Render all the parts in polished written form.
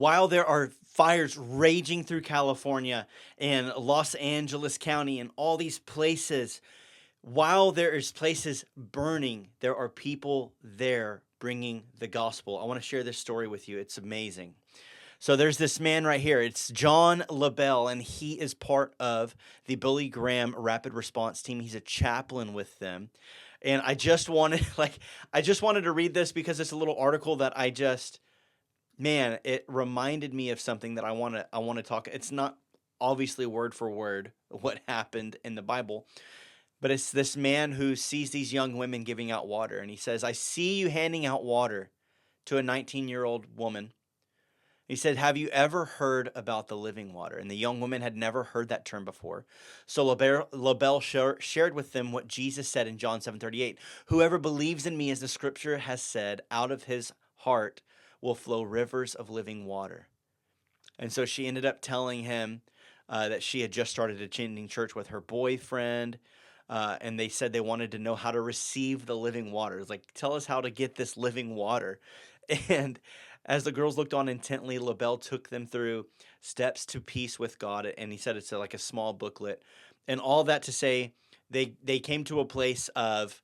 While there are fires raging through California and Los Angeles County and all these places, while there is places burning, there are people there bringing the gospel. I want to share this story with you. It's amazing. So there's this man right here. It's John LaBelle, and he is part of the Billy Graham Rapid Response Team. He's a chaplain with them. And I just wanted to read this because it's a little article that man, it reminded me of something that I want to talk. It's not obviously word for word what happened in the Bible, but it's this man who sees these young women giving out water, and he says, "I see you handing out water to a 19-year-old woman." He said, "Have you ever heard about the living water?" And the young woman had never heard that term before. So LaBelle shared with them what Jesus said in John 7:38. "Whoever believes in me, as the scripture has said, out of his heart will flow rivers of living water." And so she ended up telling him that she had just started attending church with her boyfriend. And they said they wanted to know how to receive the living water. It's like, tell us how to get this living water. And as the girls looked on intently, LaBelle took them through steps to peace with God. And he said it's like a small booklet. And all that to say, they came to a place of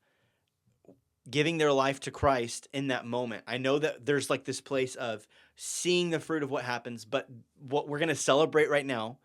giving their life to Christ in that moment. I know that there's like this place of seeing the fruit of what happens, but what we're going to celebrate right now,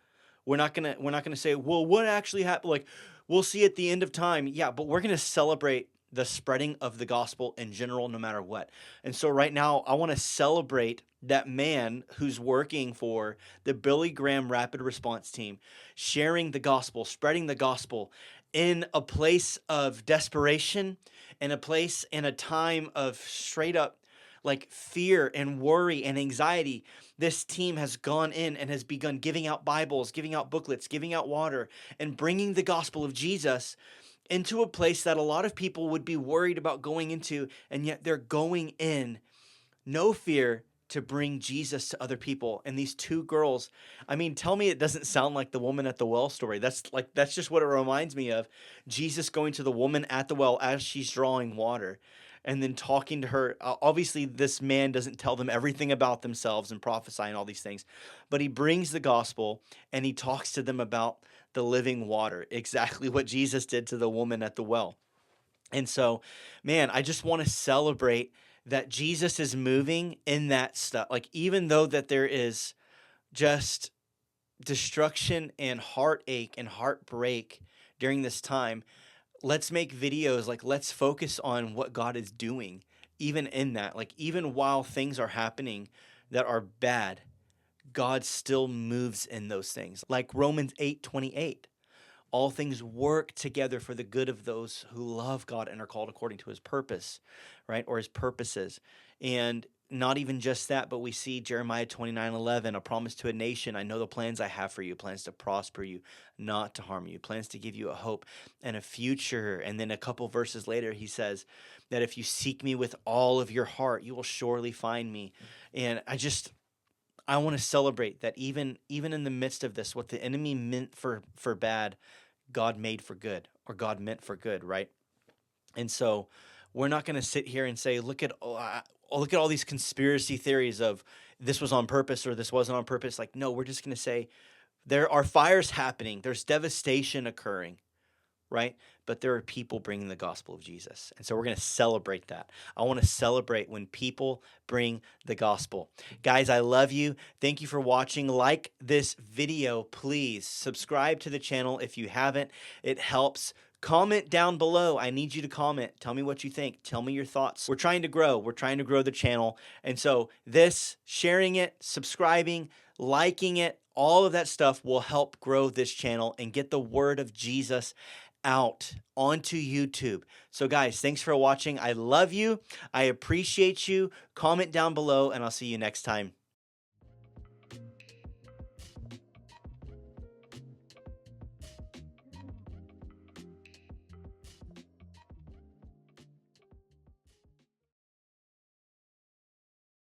we're not going to say, "Well, what actually happened?" Like, we'll see at the end of time. Yeah, but we're going to celebrate the spreading of the gospel in general, no matter what. And so right now, I want to celebrate that man who's working for the Billy Graham Rapid Response Team, sharing the gospel, spreading the gospel in a place of desperation, in a place, in a time of straight up like fear and worry and anxiety. This team has gone in and has begun giving out Bibles, giving out booklets, giving out water, and bringing the gospel of Jesus into a place that a lot of people would be worried about going into, and yet they're going in, no fear, to bring Jesus to other people. And these two girls, I mean, tell me it doesn't sound like the woman at the well story. That's just what it reminds me of. Jesus going to the woman at the well as she's drawing water and then talking to her. Obviously, this man doesn't tell them everything about themselves and prophesy and all these things, but he brings the gospel and he talks to them about the living water, exactly what Jesus did to the woman at the well. And so, man, I just want to celebrate that Jesus is moving in that stuff. Like, even though that there is just destruction and heartache and heartbreak during this time, let's make videos. Like, let's focus on what God is doing, even in that. Like, even while things are happening that are bad, God still moves in those things. Like Romans 8:28. All things work together for the good of those who love God and are called according to his purpose, right? Or his purposes. And not even just that, but we see Jeremiah 29:11, a promise to a nation. "I know the plans I have for you, plans to prosper you, not to harm you, plans to give you a hope and a future." And then a couple verses later, he says that if you seek me with all of your heart, you will surely find me. And I want to celebrate that even in the midst of this, what the enemy meant for bad, God made for good, or God meant for good, right? And so we're not going to sit here and say, look at all these conspiracy theories of this was on purpose or this wasn't on purpose. Like, no, we're just going to say there are fires happening, there's devastation occurring, right? But there are people bringing the gospel of Jesus. And so we're going to celebrate that. I want to celebrate when people bring the gospel. Guys, I love you. Thank you for watching. Like this video, please. Subscribe to the channel if you haven't. It helps. Comment down below. I need you to comment. Tell me what you think. Tell me your thoughts. We're trying to grow. We're trying to grow the channel. And so sharing it, subscribing, liking it, all of that stuff will help grow this channel and get the word of Jesus out onto YouTube. So guys, thanks for watching. I love you. I appreciate you. Comment down below and I'll see you next time.